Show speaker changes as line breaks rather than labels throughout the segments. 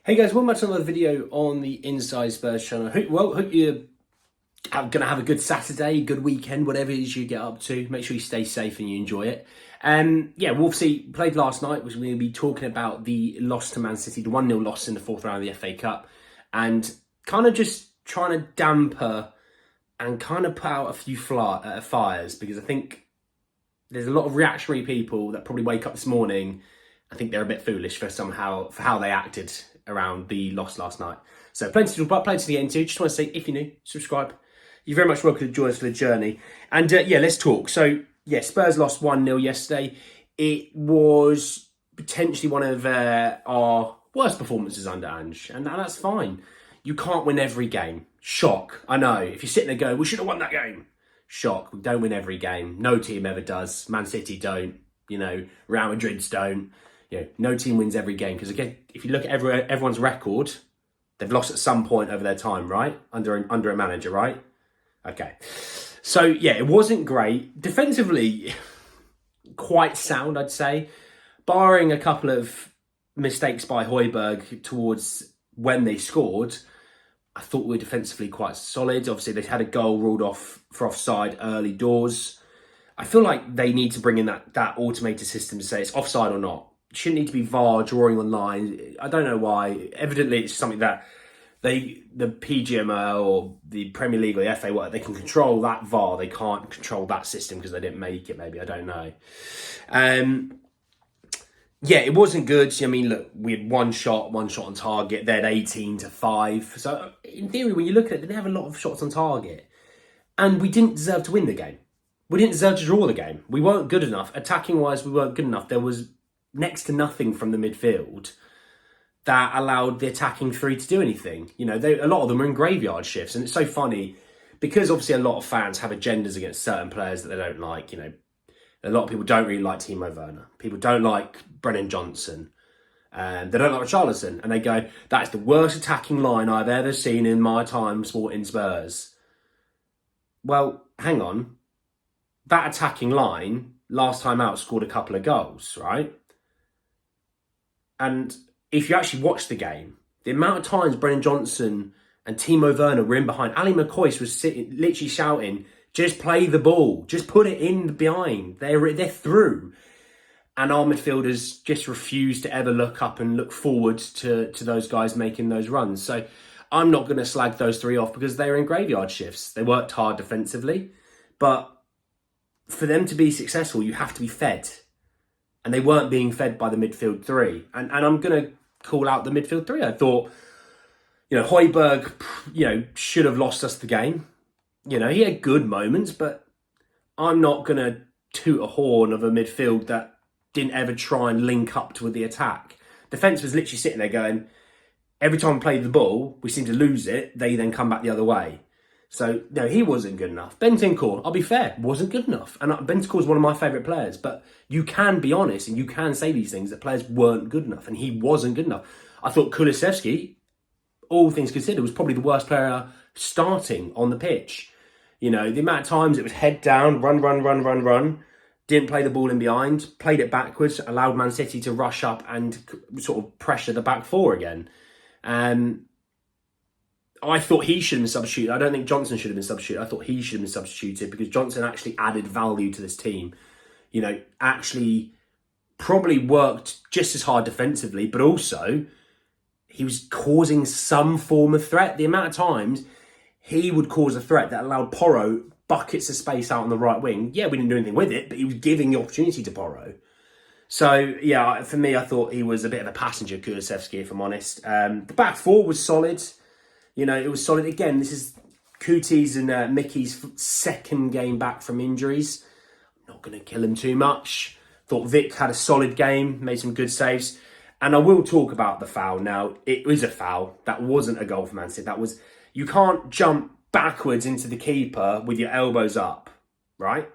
Hey guys, welcome back to another video on the Inside Spurs channel. Hope you're going to have a good Saturday, good weekend, whatever it is you get up to. Make sure you stay safe and you enjoy it. We obviously played last night, which we're going to be talking about the loss to Man City, the 1-0 loss in the fourth round of the FA Cup, and kind of just trying to damper and kind of put out a few fires, because I think there's a lot of reactionary people that probably wake up this morning and think they're a bit foolish for how they acted around the loss last night. So plenty to get into. Just want to say, if you're new, subscribe. You're very much welcome to join us for the journey. And let's talk. So Spurs lost 1-0 yesterday. It was potentially one of our worst performances under Ange, and that's fine. You can't win every game. Shock. I know. If you're sitting there going, we should have won that game. Shock. We don't win every game. No team ever does. Man City don't. Real Madrid's don't. No team wins every game, because again, if you look at everyone's record, they've lost at some point over their time, right? Under a manager, right? Okay. So it wasn't great. Defensively, quite sound, I'd say. Barring a couple of mistakes by Hojbjerg towards when they scored, I thought we were defensively quite solid. Obviously, they had a goal ruled off for offside early doors. I feel like they need to bring in that automated system to say it's offside or not. It shouldn't need to be VAR drawing on line. I don't know why. Evidently, it's something that the PGMO or the Premier League or the FA, they can control that VAR. They can't control that system because they didn't make it, maybe. I don't know. It wasn't good. I mean, look, we had one shot on target. They had 18-5. So, in theory, when you look at it, they didn't have a lot of shots on target. And we didn't deserve to win the game. We didn't deserve to draw the game. We weren't good enough. Attacking-wise, we weren't good enough. There was next to nothing from the midfield that allowed the attacking three to do anything. A lot of them were in graveyard shifts. And it's so funny, because obviously a lot of fans have agendas against certain players that they don't like. A lot of people don't really like Timo Werner. People don't like Brennan Johnson. They don't like Richarlison. And they go, that's the worst attacking line I've ever seen in my time sporting Spurs. Well, hang on. That attacking line, last time out, scored a couple of goals, right? And if you actually watch the game, the amount of times Brennan Johnson and Timo Werner were in behind, Ali McCoy was sitting, literally shouting, just play the ball, just put it in behind. They're through. And our midfielders just refuse to ever look up and look forward to those guys making those runs. So I'm not going to slag those three off because they were in graveyard shifts. They worked hard defensively. But for them to be successful, you have to be fed. And they weren't being fed by the midfield three. And I'm going to call out the midfield three. I thought, Hojbjerg, should have lost us the game. He had good moments, but I'm not going to toot a horn of a midfield that didn't ever try and link up to the attack. Defence was literally sitting there going, every time we played the ball, we seem to lose it. They then come back the other way. So, no, he wasn't good enough. Bentancur, I'll be fair, wasn't good enough. And Bentancur is one of my favourite players. But you can be honest and you can say these things, that players weren't good enough. And he wasn't good enough. I thought Kulusevski, all things considered, was probably the worst player starting on the pitch. The amount of times it was head down, run. Didn't play the ball in behind. Played it backwards. Allowed Man City to rush up and sort of pressure the back four again. I thought he should have been substituted. I don't think Johnson should have been substituted. I thought he should have been substituted because Johnson actually added value to this team. Actually probably worked just as hard defensively, but also he was causing some form of threat. The amount of times he would cause a threat that allowed Porro buckets of space out on the right wing. Yeah, we didn't do anything with it, but he was giving the opportunity to Porro. So, for me, I thought he was a bit of a passenger, Kulusevski, if I'm honest. The back four was solid. It was solid. Again, this is Cooties and Mickey's second game back from injuries. I'm not going to kill him too much. Thought Vic had a solid game, made some good saves. And I will talk about the foul now. It was a foul. That wasn't a goal for Man City. You can't jump backwards into the keeper with your elbows up, right?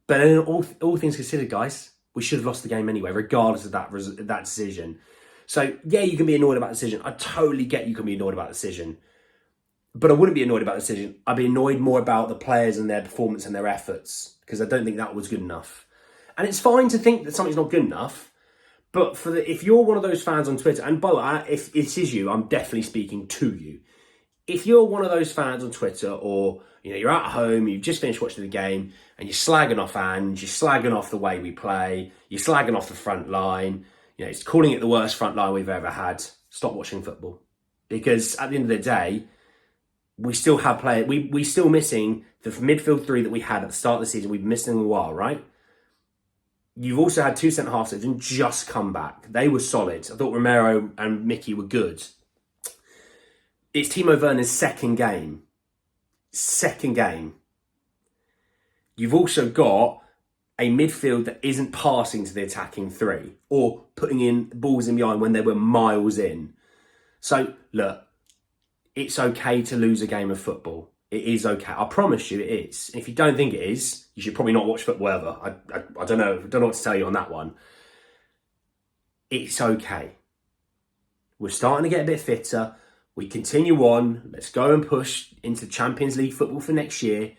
But in all things considered, guys, we should have lost the game anyway, regardless of that decision. So, you can be annoyed about the decision. I totally get you can be annoyed about the decision. But I wouldn't be annoyed about the decision. I'd be annoyed more about the players and their performance and their efforts, because I don't think that was good enough. And it's fine to think that something's not good enough, But if you're one of those fans on Twitter, and by the way, if it is you, I'm definitely speaking to you. If you're one of those fans on Twitter, or you're at home, you've just finished watching the game, and you're slagging off Ange, you're slagging off the way we play, you're slagging off the front line, it's calling it the worst front line we've ever had, stop watching football. Because at the end of the day, we still have players, we're still missing the midfield three that we had at the start of the season. We've missed them a while, right? You've also had two centre-halves that didn't just come back. They were solid. I thought Romero and Mickey were good. It's Timo Werner's second game. You've also got a midfield that isn't passing to the attacking three or putting in balls in behind when they were miles in. So, look, it's okay to lose a game of football. It is okay. I promise you it is. If you don't think it is, you should probably not watch football ever. I don't know. I don't know what to tell you on that one. It's okay. We're starting to get a bit fitter. We continue on. Let's go and push into Champions League football for next year.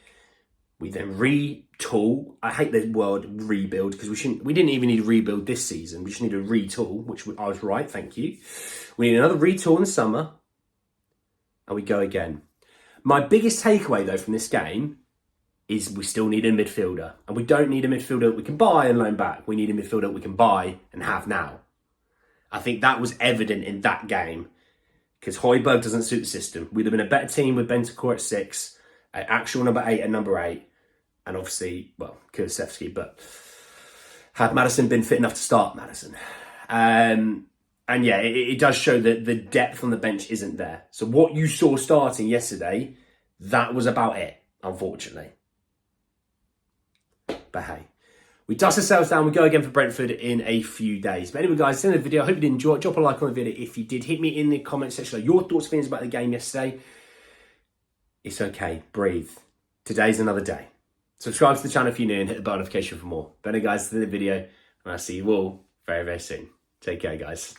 We then retool. I hate the word rebuild because we didn't even need a rebuild this season. We just need a retool, which I was right. Thank you. We need another retool in the summer. And we go again. My biggest takeaway, though, from this game is we still need a midfielder. And we don't need a midfielder that we can buy and loan back. We need a midfielder that we can buy and have now. I think that was evident in that game because Højbjerg doesn't suit the system. We'd have been a better team with Bentancur at 6, an actual number 8 and number 8. And obviously, well, Kulusevski. But had Maddison been fit enough to start Maddison? And yeah, it does show that the depth on the bench isn't there. So what you saw starting yesterday, that was about it, unfortunately. But hey, we dust ourselves down. We go again for Brentford in a few days. But anyway, guys, that's the end of the video. I hope you did enjoy it. Drop a like on the video if you did. Hit me in the comment section. Your thoughts and feelings about the game yesterday. It's okay. Breathe. Today's another day. Subscribe to the channel if you're new and hit the bell notification for more. But anyway, guys, that's the end of the video. And I'll see you all very, very soon. Take care, guys.